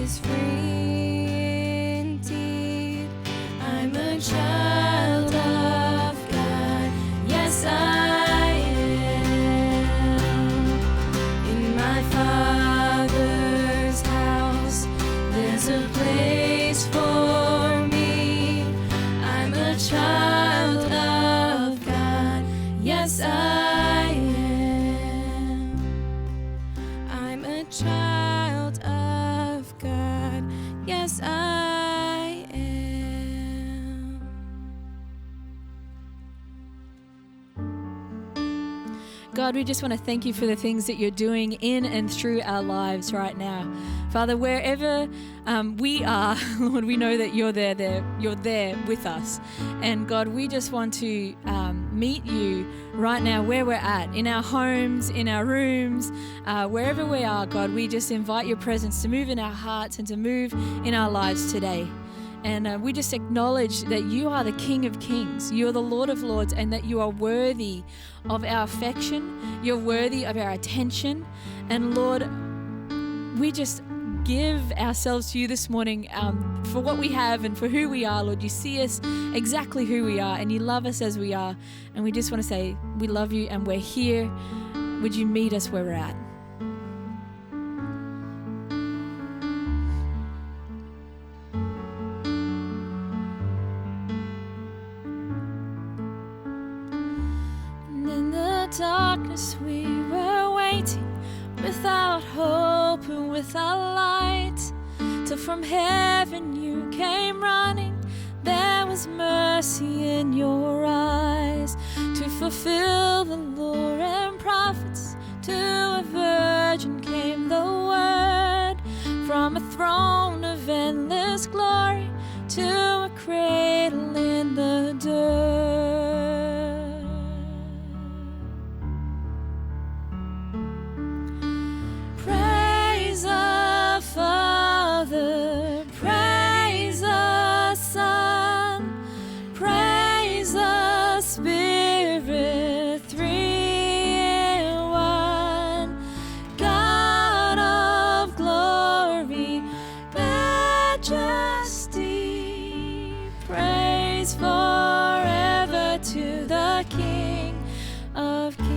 is free indeed. I'm a child of God. Yes, I am. In my Father's house, there's a place for me. I'm a child of God. Yes, I am. I'm a child of God. Yes, I am. God, we just want to thank you for the things that you're doing in and through our lives right now. Father, wherever we are, Lord, we know that you're there with us. And God, we just want to meet you right now where we're at, in our homes, in our rooms, wherever we are, God. We just invite your presence to move in our hearts and to move in our lives today. And we just acknowledge that you are the King of Kings, you're the Lord of Lords, and that you are worthy of our affection, you're worthy of our attention. And Lord, we just give ourselves to you this morning for what we have and for who we are. Lord, you see us exactly who we are, and you love us as we are. And we just want to say we love you and we're here. Would you meet us where we're at? Darkness we were waiting, without hope and without light, till from heaven you came running. There was mercy in your eyes, to fulfill the law and prophets. To a virgin came the word, from a throne of endless glory to a cradle in the dirt. Praise the Father, praise the Son, praise the Spirit, three in one. God of glory, majesty, praise forever to the King of Kings.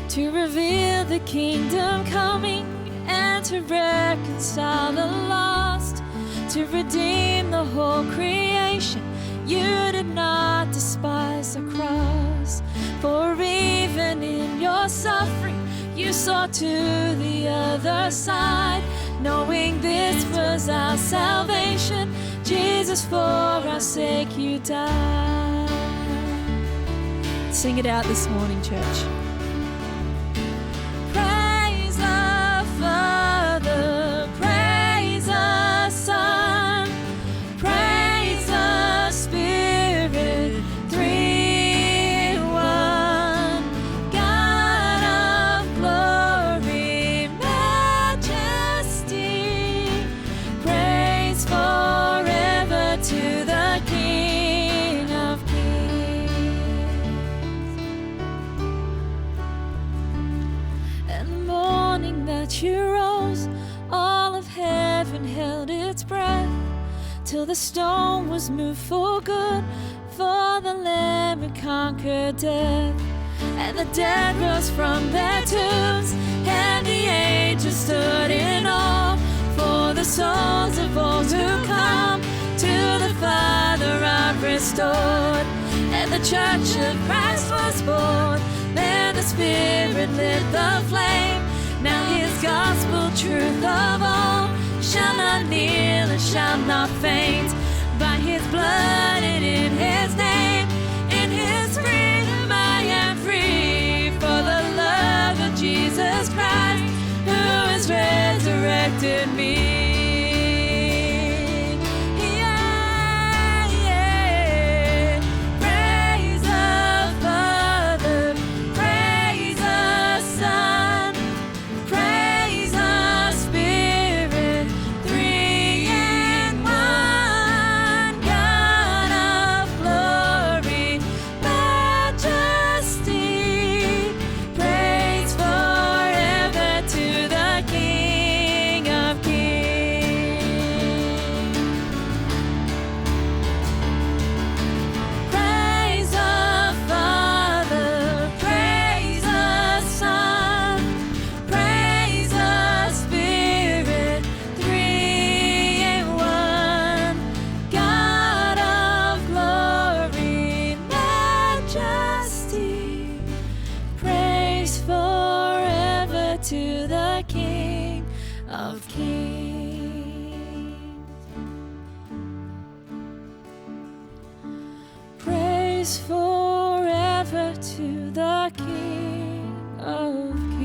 To reveal the kingdom coming and to reconcile the lost, to redeem the whole creation. You did not despise the cross, for even in your suffering you saw to the other side, knowing this was our salvation. Jesus, for our sake you died. Sing it out this morning, church. Praise the Father, praise the Son, praise the Spirit, three in one. God of glory, majesty, praise forever to the King of Kings. And the morning that you rose, all of heaven held its breath, till the stone was moved for good, for the Lamb had conquered death. And the dead rose from their tombs, and the angels stood in awe, for the souls of all who come to the Father are restored. And the church of Christ was born, there the Spirit lit the flame. Now his gospel truth of all shall not kneel and shall not faint. By his blood and in his name, in his freedom I am free, for the love of Jesus Christ, who has resurrected me. Praise the Father, praise the Son, praise the Spirit, three in one. God of glory, to the King of Kings. Praise forever to the King of Kings.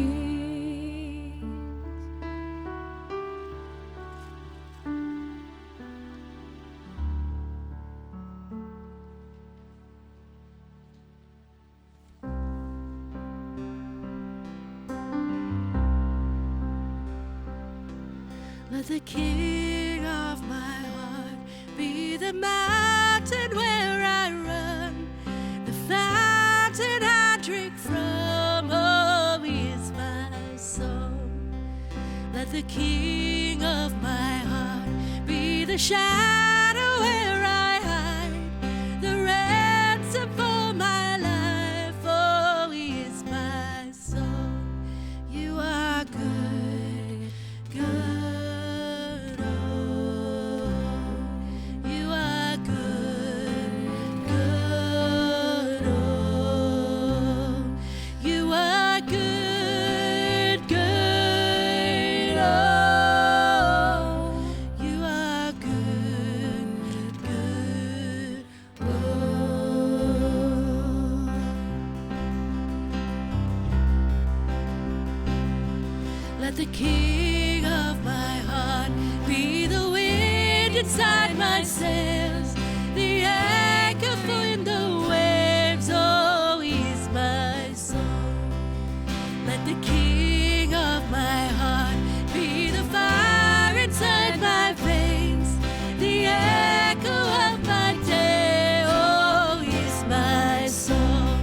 Let the King of my heart be the mountain where I run, the fountain I drink from. Oh, He is my song. Let the King of my heart be the shadow where I hide, the ransom for my life. Oh, He is my song. You are good, good. Oh, you are good, good. Oh, you are good, good. Oh, you are good, good. Oh. Let the King of my heart be the wind inside my sails, the anchor in the waves. Oh, He's my song. Let the King of my heart be the fire inside my veins, the echo of my day. Oh, He's my song.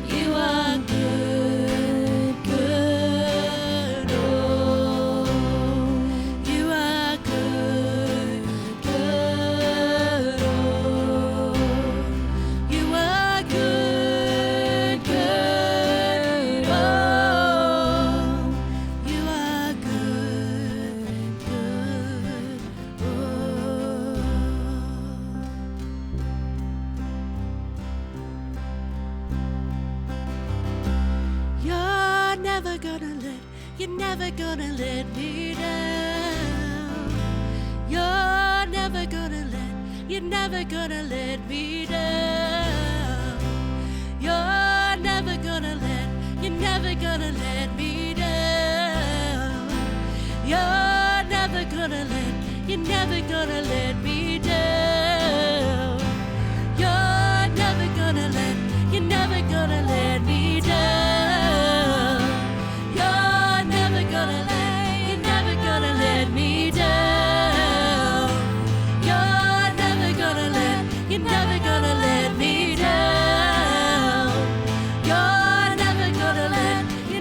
You are good, good. Oh, you are good, good. Oh, you are good, good. Oh, you are good, good. Oh. You're never gonna let me down. You're never gonna let me down. You're never gonna let me down. You're never gonna let me down. You're never gonna let me down. You're never gonna let me down. You're never gonna let me down. You're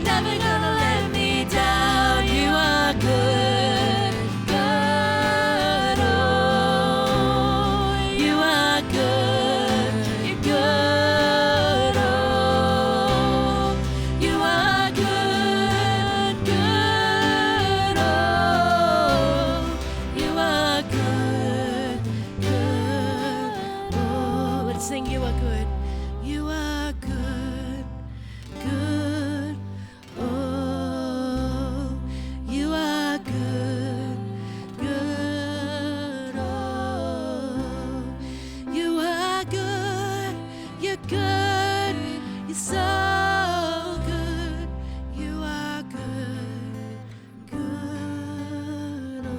never gonna let me down. You are good, good. Oh, you are good, you're good. Oh, you are good, good. Oh, you are good, good. Oh, let's sing. You are good. You are good, good. Oh, you are good, good. Oh, you are good. You're good. You're so good. You are good, good. Oh.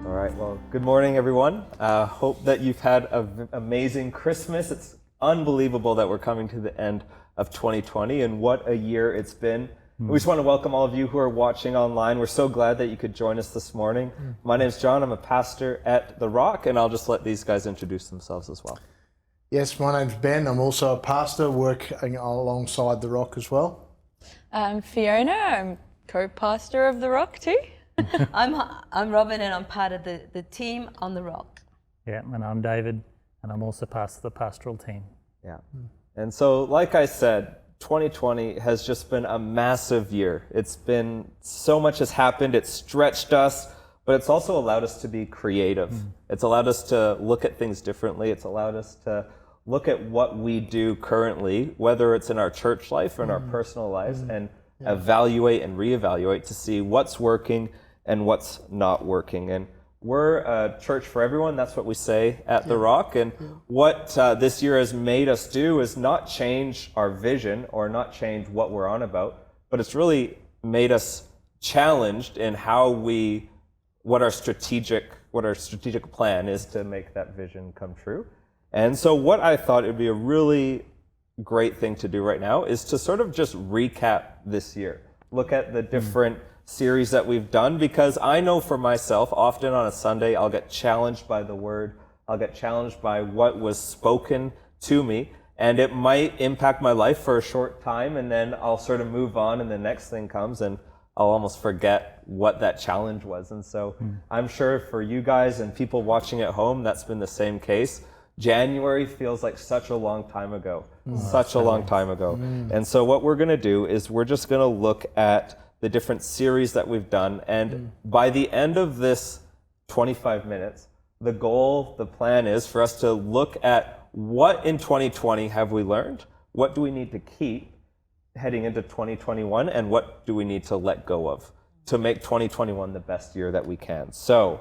All right, well, good morning, everyone. Hope that you've had an amazing Christmas. It's unbelievable that we're coming to the end of 2020, and what a year it's been. We just want to welcome all of you who are watching online. We're so glad that you could join us this morning. My name's John. I'm a pastor at The Rock, and I'll just let these guys introduce themselves as well. Yes, my name's Ben. I'm also a pastor working alongside The Rock as well. I'm Fiona. I'm co-pastor of The Rock too. I'm Robin, and I'm part of the team on The Rock. Yeah, and I'm David, and I'm also part of the pastoral team. Yeah. And so, like I said, 2020 has just been a massive year. It's been, so much has happened. It's stretched us, but it's also allowed us to be creative. It's allowed us to look at things differently. It's allowed us to look at what we do currently, whether it's in our church life or in our personal lives, and evaluate and reevaluate to see what's working and what's not working. And we're a church for everyone. That's what we say at The Rock. And what this year has made us do is not change our vision or not change what we're on about, but it's really made us challenged in what our strategic plan is to make that vision come true. And so what I thought it would be a really great thing to do right now is to sort of just recap this year. Look at the different series that we've done, because I know for myself, often on a Sunday, I'll get challenged by the word, I'll get challenged by what was spoken to me, and it might impact my life for a short time, and then I'll sort of move on and the next thing comes and I'll almost forget what that challenge was. And so I'm sure for you guys and people watching at home, that's been the same case. January feels like such a long time ago, And so what we're going to do is we're just going to look at the different series that we've done. And by the end of this 25 minutes, the plan is for us to look at what in 2020 have we learned, what do we need to keep heading into 2021, and what do we need to let go of to make 2021 the best year that we can. So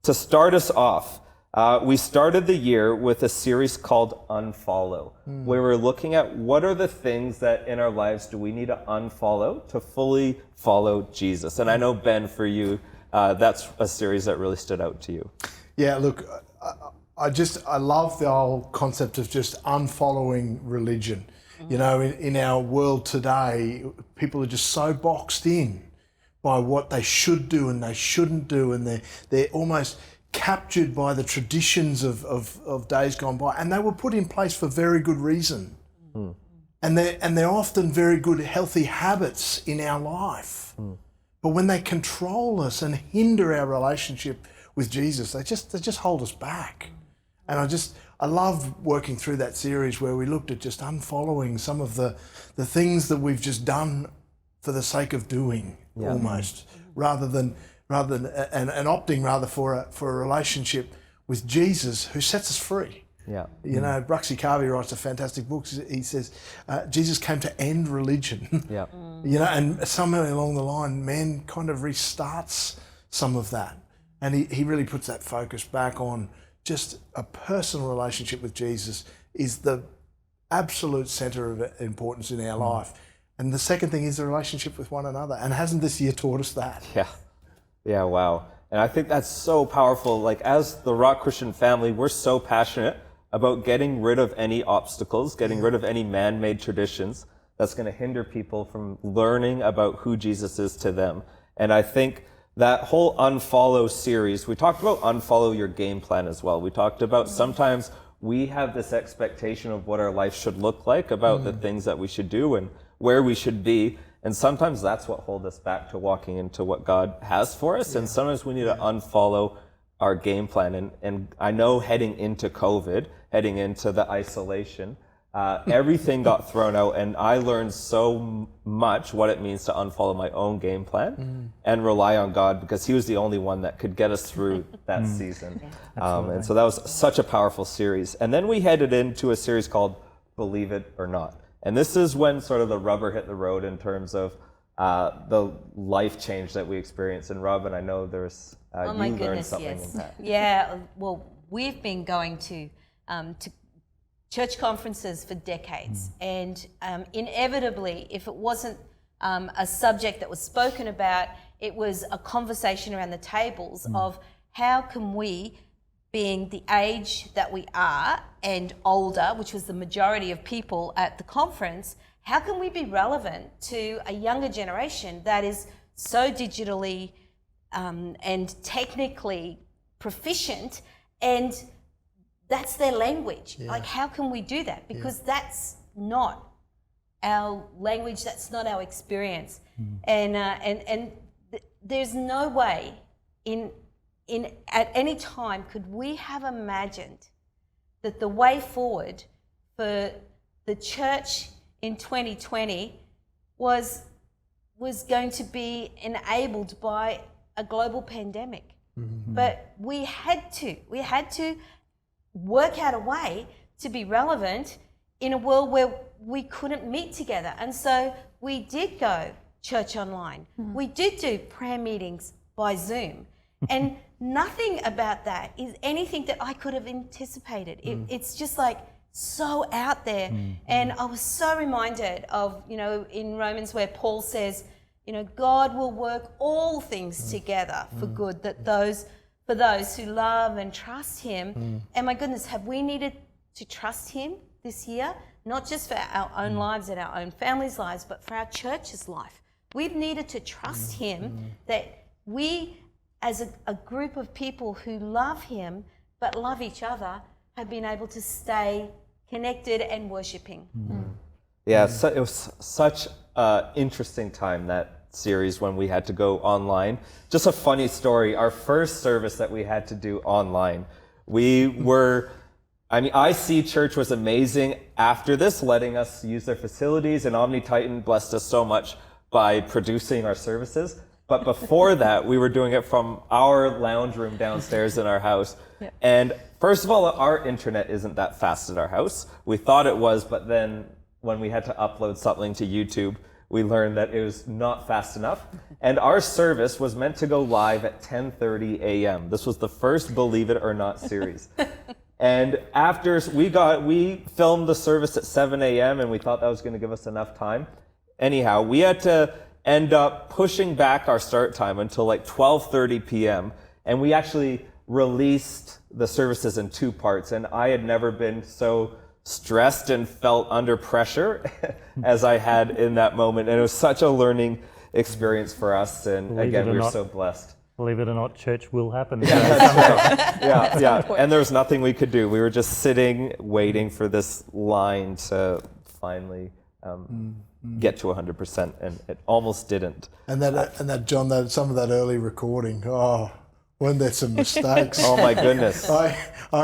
to start us off, we started the year with a series called Unfollow, where we're looking at what are the things that in our lives do we need to unfollow to fully follow Jesus. And I know, Ben, for you, that's a series that really stood out to you. Yeah, look, I love the whole concept of just unfollowing religion. You know, in our world today, people are just so boxed in by what they should do and they shouldn't do, and they're almost captured by the traditions of days gone by, and they were put in place for very good reason. And they're often very good, healthy habits in our life. But when they control us and hinder our relationship with Jesus, they just hold us back. And I love working through that series where we looked at just unfollowing some of the things that we've just done for the sake of doing, almost, rather than opting rather for a relationship with Jesus who sets us free. Yeah. You know, Bruxy Carvey writes a fantastic book. He says, Jesus came to end religion. Yeah. You know, and somewhere along the line, man kind of restarts some of that. And he really puts that focus back on just a personal relationship with Jesus is the absolute center of importance in our life. And the second thing is the relationship with one another. And hasn't this year taught us that? Yeah, wow. And I think that's so powerful. Like, as the Rock Christian family, we're so passionate about getting rid of any obstacles, getting rid of any man-made traditions that's going to hinder people from learning about who Jesus is to them. And I think that whole Unfollow series, we talked about unfollow your game plan as well. We talked about sometimes we have this expectation of what our life should look like, about the things that we should do and where we should be. And sometimes that's what holds us back to walking into what God has for us. And sometimes we need to unfollow our game plan. And I know heading into COVID, heading into the isolation, everything got thrown out, and I learned so much what it means to unfollow my own game plan and rely on God, because he was the only one that could get us through that season. And so that was such a powerful series. And then we headed into a series called Believe It or Not. And this is when sort of the rubber hit the road in terms of the life change that we experienced. And Robin, I know there's you learned something in that. Yeah, well, we've been going to church conferences for decades, and inevitably, if it wasn't a subject that was spoken about, it was a conversation around the tables of how can we, being the age that we are and older, which was the majority of people at the conference, how can we be relevant to a younger generation that is so digitally and technically proficient, and that's their language. Like, how can we do that? Because that's not our language, that's not our experience. And there's no way at any time could we have imagined that the way forward for the church in 2020 was going to be enabled by a global pandemic. But we had to work out a way to be relevant in a world where we couldn't meet together. And so we did go church online. We did do prayer meetings by Zoom. And nothing about that is anything that I could have anticipated. It's just like so out there. And I was so reminded of, you know, in Romans where Paul says, you know, God will work all things together for good, for those who love and trust him. And my goodness, have we needed to trust him this year? Not just for our own lives and our own families' lives, but for our church's life. We've needed to trust him that we, as a group of people who love him but love each other, have been able to stay connected and worshiping. Yeah, so it was such an interesting time, that series, when we had to go online. Just a funny story, our first service that we had to do online, IC Church was amazing after this, letting us use their facilities, and Omni Titan blessed us so much by producing our services. But before that, we were doing it from our lounge room downstairs in our house. And first of all, our internet isn't that fast at our house. We thought it was, but then when we had to upload something to YouTube, we learned that it was not fast enough. And our service was meant to go live at 10:30 a.m. This was the first Believe It or Not series. And after we filmed the service at 7 a.m. and we thought that was going to give us enough time. Anyhow, we had to end up pushing back our start time until like 12:30 p.m. And we actually released the services in 2 parts. And I had never been so stressed and felt under pressure as I had in that moment. And it was such a learning experience for us. And again, we were so blessed. Believe it or not, church will happen. Yeah. And there was nothing we could do. We were just sitting, waiting for this line to finally get to 100%, and it almost didn't. And that John, some of that early recording, weren't there some mistakes? Oh my goodness. I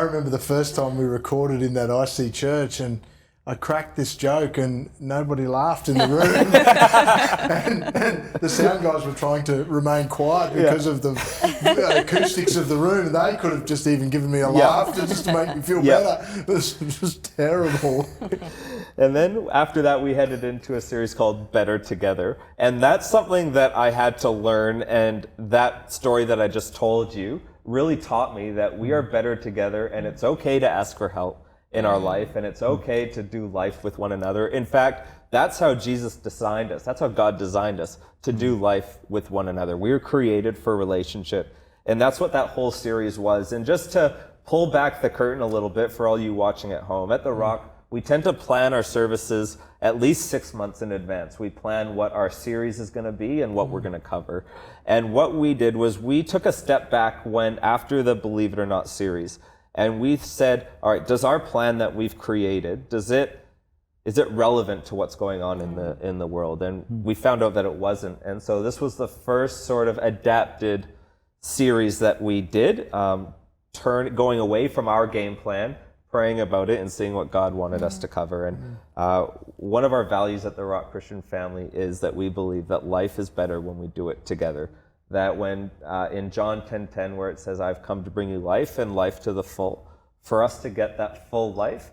remember the first time we recorded in that IC Church, and I cracked this joke and nobody laughed in the room. and the sound guys were trying to remain quiet because of the acoustics of the room, and they could have just even given me a laugh just to make me feel better. It was just terrible. And then after that, we headed into a series called Better Together. And that's something that I had to learn, and that story that I just told you really taught me that we are better together, and it's okay to ask for help in our life, and it's okay to do life with one another. In fact, that's how Jesus designed us. That's how God designed us, to do life with one another. We were created for relationship, and that's what that whole series was. And just to pull back the curtain a little bit for all you watching at home, at The Rock, we tend to plan our services at least 6 months in advance. We plan what our series is going to be and what we're going to cover. And what we did was we took a step back after the Believe It or Not series, and we said, all right, does our plan that we've created, is it relevant to what's going on in the world? And we found out that it wasn't. And so this was the first sort of adapted series that we did, going away from our game plan, praying about it and seeing what God wanted us to cover. And one of our values at the Rock Christian Family is that we believe that life is better when we do it together. That when in John 10:10, where it says, I've come to bring you life and life to the full, for us to get that full life,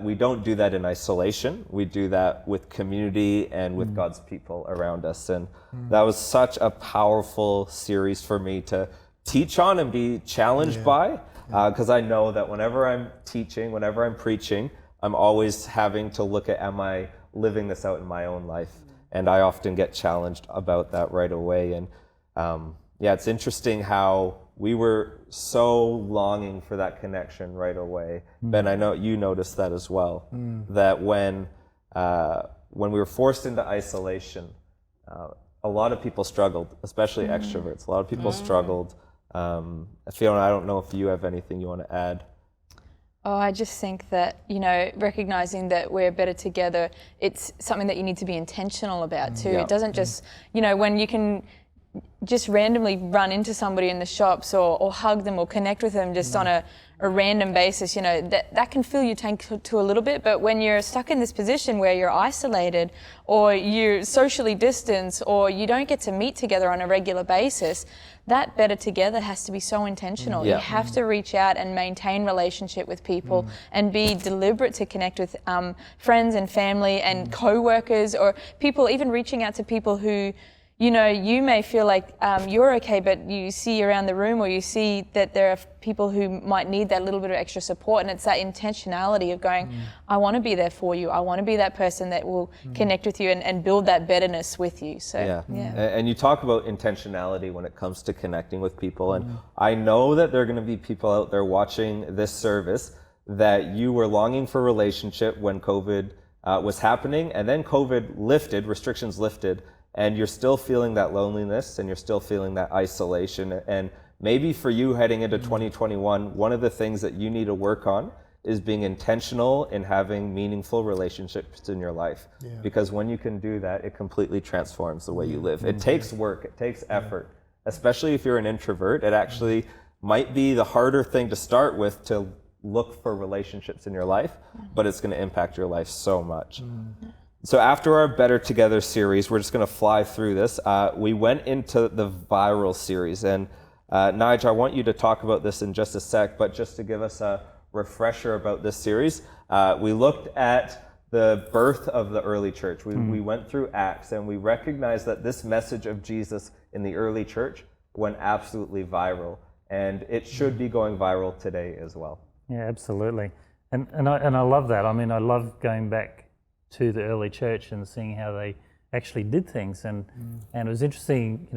we don't do that in isolation. We do that with community and with God's people around us. And that was such a powerful series for me to teach on and be challenged by, because I know that whenever I'm teaching, whenever I'm preaching, I'm always having to look at, am I living this out in my own life? And I often get challenged about that right away. And it's interesting how we were so longing for that connection right away. Ben, I know you noticed that as well, that when we were forced into isolation, a lot of people struggled, especially extroverts. A lot of people struggled. Fiona, I don't know if you have anything you want to add. Oh, I just think that, recognizing that we're better together, it's something that you need to be intentional about too. It doesn't just, when you can just randomly run into somebody in the shops or hug them or connect with them just on a random basis, that can fill your tank to a little bit. But when you're stuck in this position where you're isolated or you're socially distanced or you don't get to meet together on a regular basis, that better together has to be so intentional. Yeah. You have to reach out and maintain relationship with people and be deliberate to connect with friends and family and co-workers, or people, even reaching out to people who you may feel like you're okay, but you see around the room or you see that there are people who might need that little bit of extra support, and it's that intentionality of going, I want to be there for you. I want to be that person that will connect with you and build that betterness with you. So, And you talk about intentionality when it comes to connecting with people, and I know that there are going to be people out there watching this service that you were longing for a relationship when COVID was happening, and then COVID lifted, restrictions lifted, and you're still feeling that loneliness and you're still feeling that isolation. And maybe for you heading into 2021, one of the things that you need to work on is being intentional in having meaningful relationships in your life. Because when you can do that, it completely transforms the way you live. It takes work, it takes effort, especially if you're an introvert. It actually might be the harder thing to start with, to look for relationships in your life, but it's going to impact your life so much. So after our Better Together series, we're just going to fly through this. We went into the viral series, and Nigel, I want you to talk about this in just a sec, but just to give us a refresher about this series, we looked at the birth of the early church. We went through Acts, and we recognized that this message of Jesus in the early church went absolutely viral, and it should be going viral today as well. Yeah, absolutely. And I love that. I mean, I love going back to the early church and seeing how they actually did things. And it was interesting,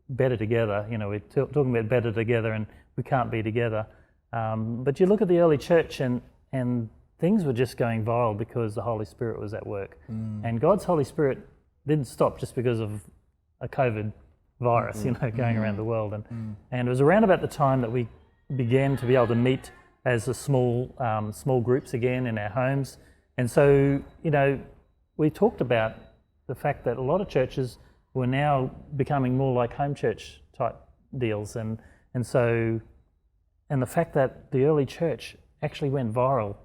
better together, we're talking about better together and we can't be together. But you look at the early church and things were just going viral because the Holy Spirit was at work. And God's Holy Spirit didn't stop just because of a COVID virus, going around the world. And it was around about the time that we began to be able to meet as a small groups again in our homes. And so, we talked about the fact that a lot of churches were now becoming more like home church type deals. And the fact that the early church actually went viral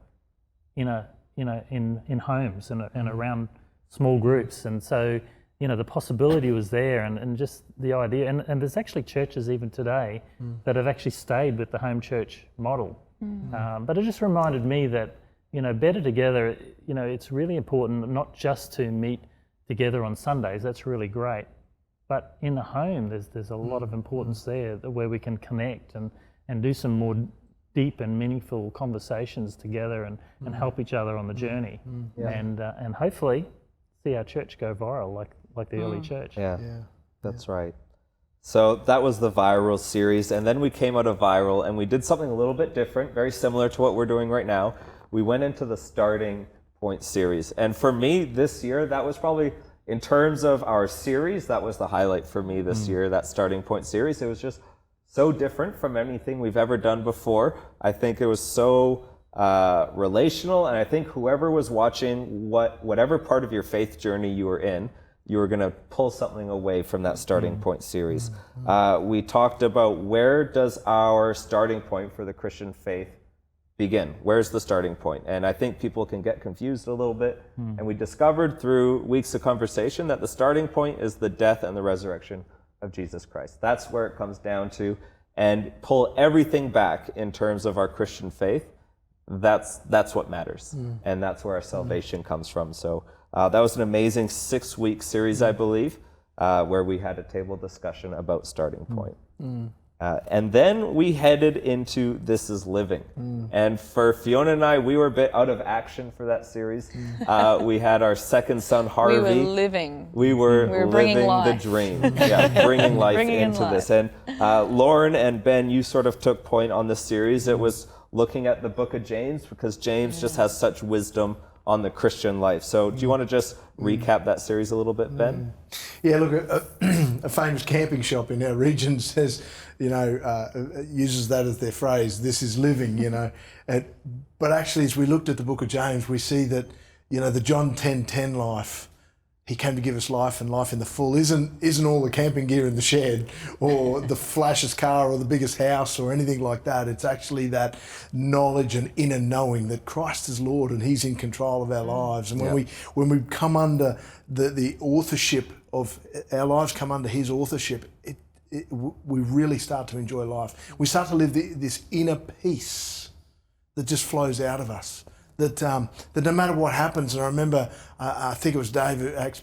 in homes and around small groups. And so, the possibility was there, and just the idea. And there's actually churches even today that have actually stayed with the home church model. But it just reminded me that, better together, it's really important not just to meet together on Sundays, that's really great, but in the home there's a lot of importance there where we can connect and do some more deep and meaningful conversations together and help each other on the journey, and hopefully see our church go viral like the early church. That's right. So that was the viral series, and then we came out of viral and we did something a little bit different, very similar to what we're doing right now. We went into the Starting Point series. And for me this year, that was probably, in terms of our series, that was the highlight for me this year, that Starting Point series. It was just so different from anything we've ever done before. I think it was so relational, and I think whoever was watching, whatever part of your faith journey you were in, you were going to pull something away from that Starting Point series. We talked about, where does our starting point for the Christian faith begin? Where's the starting point? And I think people can get confused a little bit. And we discovered through weeks of conversation that the starting point is the death and the resurrection of Jesus Christ. That's where it comes down to. And pull everything back in terms of our Christian faith. That's what matters. And that's where our salvation comes from. So that was an amazing 6-week series, I believe, where we had a table discussion about Starting Point. And then we headed into This Is Living. And for Fiona and I, we were a bit out of action for that series. We had our second son, Harvey. We were living. We were living the dream. Bringing life into this. And Lauren and Ben, you sort of took point on this series. It was looking at the book of James, because James just has such wisdom on the Christian life. So do you want to just recap that series a little bit, Ben? Yeah, look, a famous camping shop in our region says, uses that as their phrase, this is living, But actually, as we looked at the book of James, we see that, the John 10:10 life He came to give us life and life in the full. Isn't all the camping gear in the shed or the flashest car or the biggest house or anything like that. It's actually that knowledge and inner knowing that Christ is Lord and He's in control of our lives. And when we come under the authorship of our lives, come under His authorship, we really start to enjoy life. We start to live this inner peace that just flows out of us. That no matter what happens, and I remember, I think it was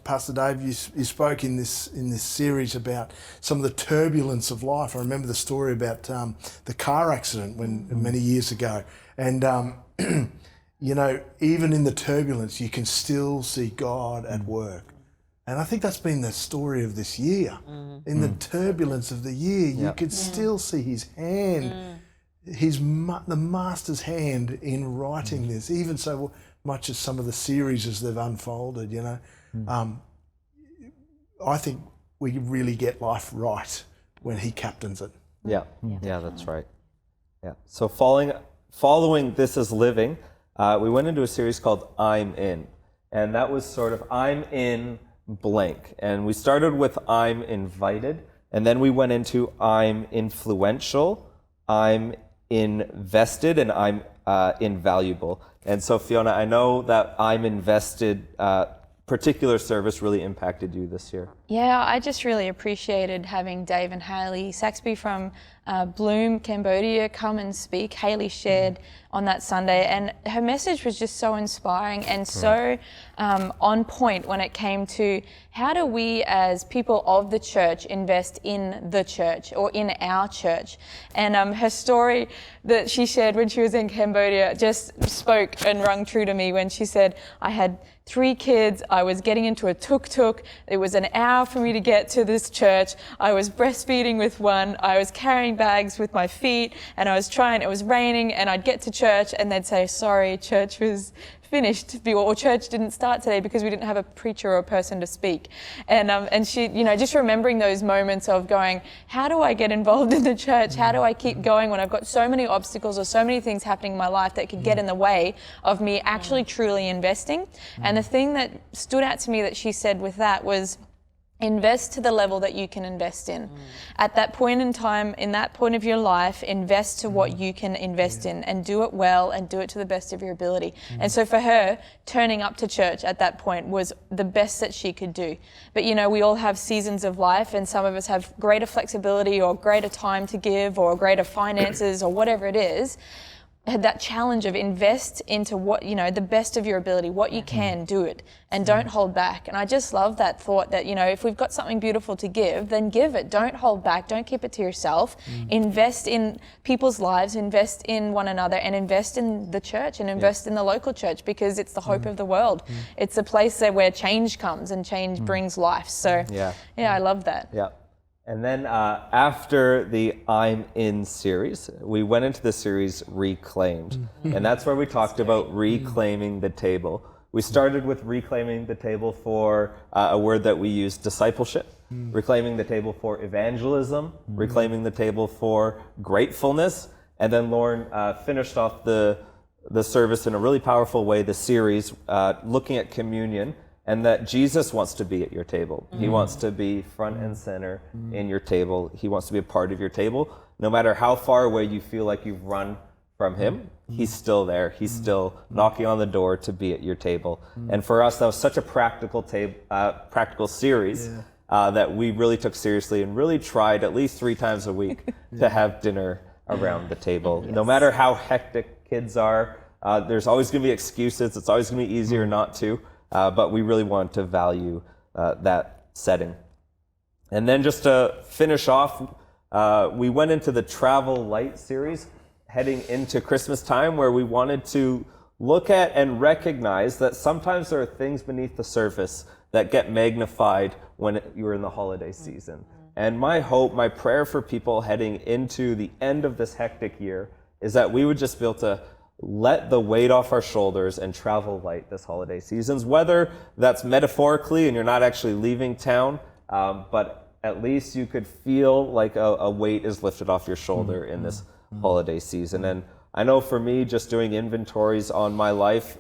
Pastor Dave, you spoke in this series about some of the turbulence of life. I remember the story about the car accident many years ago, and you know, even in the turbulence, you can still see God at work. And I think that's been the story of this year. In the turbulence of the year, you could still see His hand. The Master's hand in writing this, even so much as some of the series as they've unfolded, you know. I think we really get life right when He captains it. Yeah, that's right. Yeah. So following This Is Living, we went into a series called I'm In. And that was sort of I'm in blank. And we started with I'm invited, and then we went into I'm influential, I'm invested, and I'm invaluable. And so Fiona, I know that I'm invested particular service really impacted you this year. Yeah, I just really appreciated having Dave and Hayley Saxby from Bloom, Cambodia come and speak. Hayley shared on that Sunday, and her message was just so inspiring and so on point when it came to how do we as people of the church invest in the church or in our church. And her story that she shared when she was in Cambodia just spoke and rung true to me when she said, I had 3 kids, I was getting into a tuk-tuk, it was an hour for me to get to this church, I was breastfeeding with one, I was carrying bags with my feet, and it was raining, and I'd get to church and they'd say, sorry, church was finished, or church didn't start today because we didn't have a preacher or a person to speak. And she, you know, just remembering those moments of going, how do I get involved in the church? How do I keep going when I've got so many obstacles or so many things happening in my life that could get in the way of me actually truly investing? And the thing that stood out to me that she said with that was, invest to the level that you can invest in. At that point in time, in that point of your life, invest to what you can invest in and do it well and do it to the best of your ability. And so for her, turning up to church at that point was the best that she could do. But you know, we all have seasons of life, and some of us have greater flexibility or greater time to give or greater finances or whatever it is. Had that challenge of invest into what, you know, the best of your ability, what you can, do it, and don't hold back. And I just love that thought that, you know, if we've got something beautiful to give, then give it. Don't hold back. Don't keep it to yourself. Invest in people's lives, invest in one another, and invest in the church and invest in the local church, because it's the hope of the world. It's a place where change comes and change brings life. So yeah, I love that. Yeah. And then after the I'm In series, we went into the series Reclaimed. And that's where we talked about reclaiming the table. We started with reclaiming the table for a word that we use, discipleship, reclaiming the table for evangelism, reclaiming the table for gratefulness. And then Lauren finished off the service in a really powerful way, the series, looking at communion, and that Jesus wants to be at your table. He wants to be front and center in your table. He wants to be a part of your table. No matter how far away you feel like you've run from Him, He's still there. He's still knocking on the door to be at your table. And for us, that was such a practical series that we really took seriously and really tried at least 3 times a week to have dinner around the table. No matter how hectic kids are, there's always going to be excuses. It's always going to be easier not to. But we really want to value that setting. And then just to finish off, we went into the Travel Light series, heading into Christmas time, where we wanted to look at and recognize that sometimes there are things beneath the surface that get magnified when you're in the holiday season. And my hope, my prayer for people heading into the end of this hectic year is that we would just be able to let the weight off our shoulders and travel light this holiday seasons, whether that's metaphorically and you're not actually leaving town, but at least you could feel like a weight is lifted off your shoulder in this holiday season. And I know for me, just doing inventories on my life,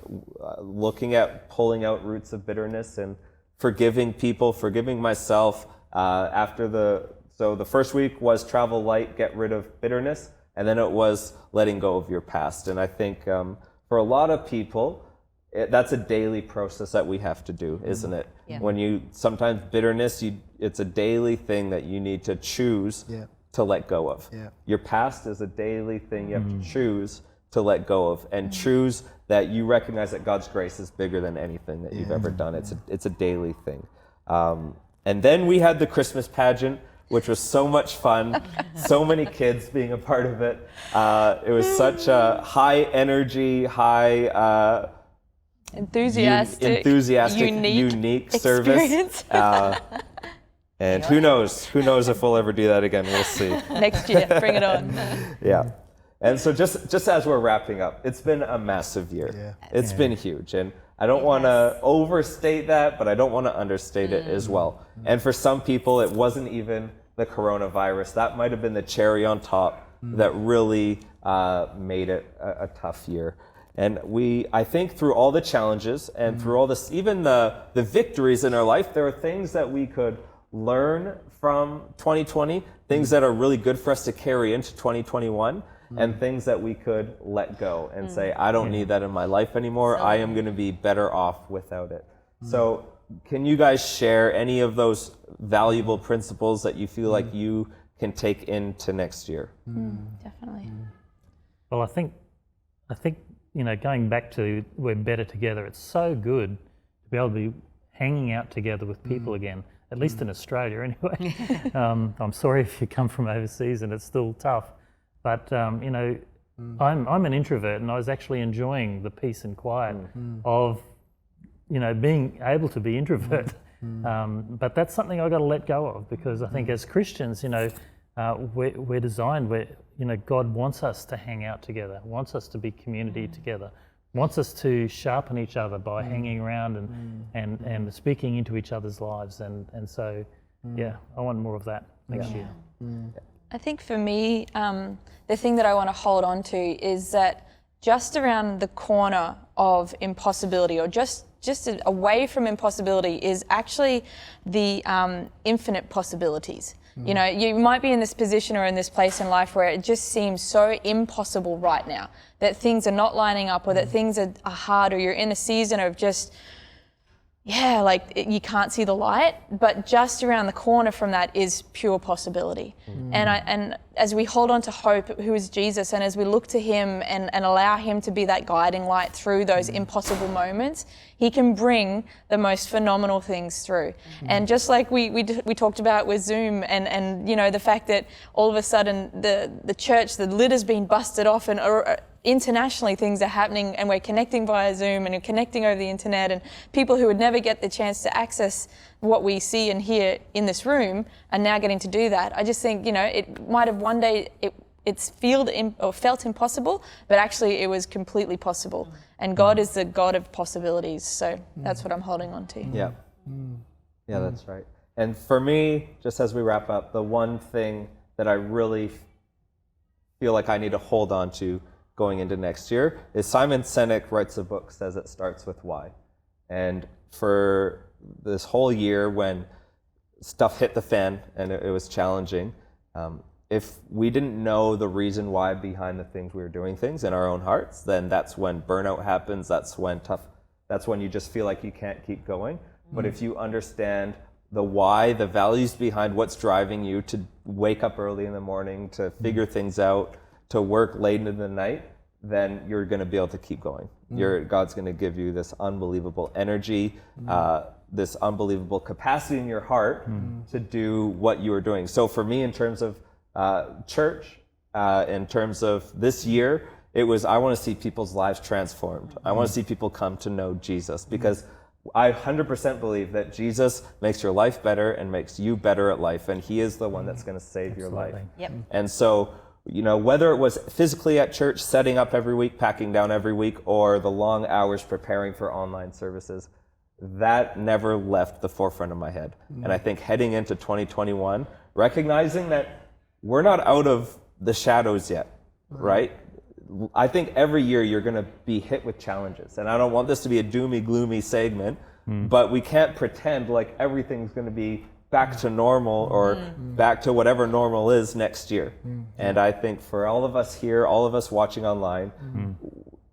looking at pulling out roots of bitterness and forgiving people, forgiving myself. So the first week was travel light, get rid of bitterness, and then it was letting go of your past. And I think for a lot of people, that's a daily process that we have to do, isn't it? Yeah. When sometimes bitterness, it's a daily thing that you need to choose to let go of. Yeah. Your past is a daily thing you have to choose to let go of, and choose that you recognize that God's grace is bigger than anything that you've ever done. It's a daily thing. And then we had the Christmas pageant, which was so much fun. So many kids being a part of it. It was such a high energy, high Enthusiastic, unique service. And who knows if we'll ever do that again. We'll see. Next year, bring it on. Yeah. And so just as we're wrapping up, it's been a massive year. Yeah. It's been huge. And I don't want to overstate that, but I don't want to understate it as well. And for some people, it wasn't even the coronavirus. That might have been the cherry on top that really made it a tough year. And I think through all the challenges and through all this, even the victories in our life, there are things that we could learn from 2020, things that are really good for us to carry into 2021. And things that we could let go and say, I don't need that in my life anymore. I am going to be better off without it. So can you guys share any of those valuable principles that you feel like you can take into next year? Definitely. Well, I think going back to we're better together. It's so good to be able to be hanging out together with people again. At least in Australia, anyway. I'm sorry if you come from overseas and it's still tough. But I'm an introvert, and I was actually enjoying the peace and quiet of being able to be introvert. But that's something I've got to let go of, because I think as Christians, we're designed where God wants us to hang out together, wants us to be community together, wants us to sharpen each other by hanging around and speaking into each other's lives, and so I want more of that next year. I think for me, the thing that I want to hold on to is that just around the corner of impossibility, or just away from impossibility, is actually the infinite possibilities. You might be in this position or in this place in life where it just seems so impossible right now, that things are not lining up, or that things are hard, or you're in a season of just, you can't see the light. But just around the corner from that is pure possibility. And as we hold on to hope, who is Jesus, and as we look to him and allow him to be that guiding light through those impossible moments, he can bring the most phenomenal things through. And just like we talked about with Zoom, and the fact that all of a sudden the church, the lid has been busted off, and internationally things are happening, and we're connecting via Zoom and connecting over the internet, and people who would never get the chance to access what we see and hear in this room are now getting to do that. I just think, it might have one day it's felt impossible, but actually it was completely possible. And God is the God of possibilities. So that's what I'm holding on to. Yeah. Yeah, that's right. And for me, just as we wrap up, the one thing that I really feel like I need to hold on to going into next year is Simon Sinek writes a book, says it starts with why. And for this whole year, when stuff hit the fan and it was challenging, if we didn't know the reason why behind the things we were doing things in our own hearts, then that's when burnout happens. That's when you just feel like you can't keep going. But if you understand the why, the values behind what's driving you to wake up early in the morning, to figure things out, to work late into the night, then you're going to be able to keep going. God's going to give you this unbelievable energy, this unbelievable capacity in your heart to do what you are doing. So for me, in terms of church, in terms of this year, it was, I want to see people's lives transformed. I want to see people come to know Jesus, because I 100% believe that Jesus makes your life better and makes you better at life, and he is the one that's going to save your life. Yep. And so, whether it was physically at church, setting up every week, packing down every week, or the long hours preparing for online services, that never left the forefront of my head. And I think heading into 2021, recognizing that we're not out of the shadows yet, right? I think every year you're going to be hit with challenges. And I don't want this to be a doomy, gloomy segment, but we can't pretend like everything's going to be back to normal or back to whatever normal is next year. And I think for all of us here, all of us watching online,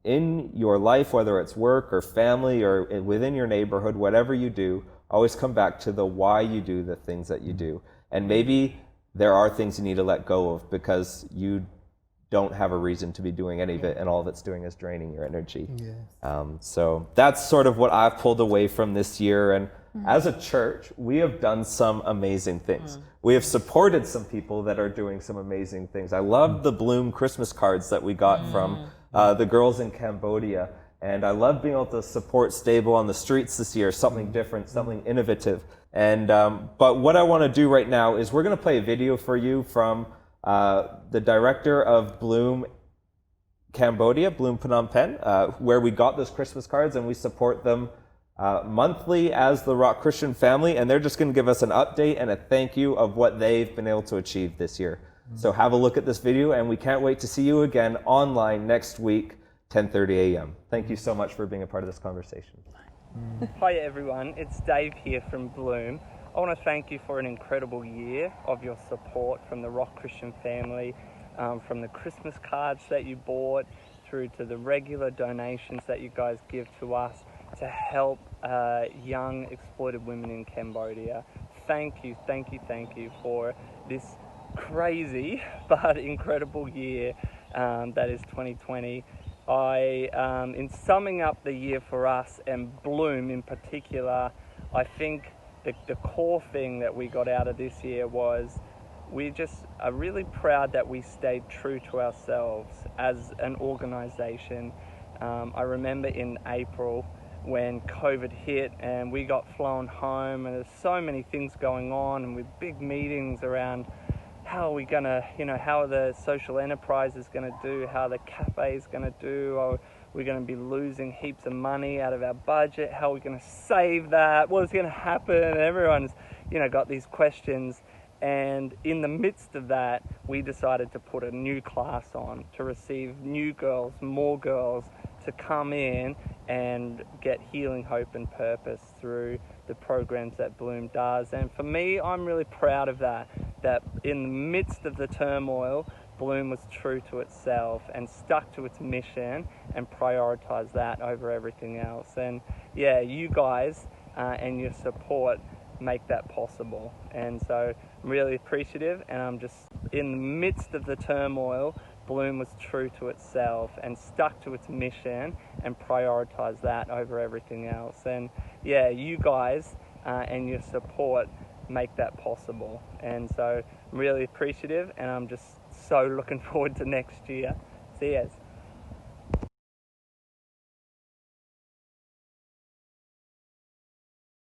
in your life, whether it's work or family or within your neighborhood, whatever you do, always come back to the why you do the things that you do. And maybe there are things you need to let go of because you don't have a reason to be doing any of it, and all of it's doing is draining your energy. So that's sort of what I've pulled away from this year. And as a church, we have done some amazing things. We have supported some people that are doing some amazing things. I love the Bloom Christmas cards that we got from the girls in Cambodia. And I love being able to support Stable on the streets this year, something different, something innovative. And but what I want to do right now is we're going to play a video for you from the director of Bloom Cambodia, Bloom Phnom Penh, where we got those Christmas cards, and we support them monthly as the Rock Christian family, and they're just going to give us an update and a thank you of what they've been able to achieve this year. So have a look at this video, and we can't wait to see you again online next week, 10:30 a.m. Thank you so much for being a part of this conversation. Hi everyone, it's Dave here from Bloom. I want to thank you for an incredible year of your support from the Rock Christian family, from the Christmas cards that you bought through to the regular donations that you guys give to us to help young exploited women in Cambodia. Thank you, thank you, thank you for this crazy but incredible year that is 2020. In summing up the year for us and Bloom in particular, I think the core thing that we got out of this year was we just are really proud that we stayed true to ourselves as an organization. I remember in April when COVID hit and we got flown home, and there's so many things going on, and with big meetings around how are we gonna, how are the social enterprises gonna do, how the cafe's gonna do, are we gonna be losing heaps of money out of our budget, how are we gonna save that, what is gonna happen? Everyone's, got these questions. And in the midst of that, we decided to put a new class on to receive new girls, more girls, to come in and get healing, hope and purpose through the programs that Bloom does. And for me, I'm really proud of that in the midst of the turmoil, Bloom was true to itself and stuck to its mission and prioritized that over everything else. And yeah, you guys and your support make that possible. And so I'm really appreciative, and I'm just in the midst of the turmoil, Bloom was true to itself and stuck to its mission and prioritized that over everything else. And yeah, you guys and your support make that possible. And so I'm really appreciative, and I'm just so looking forward to next year. See you.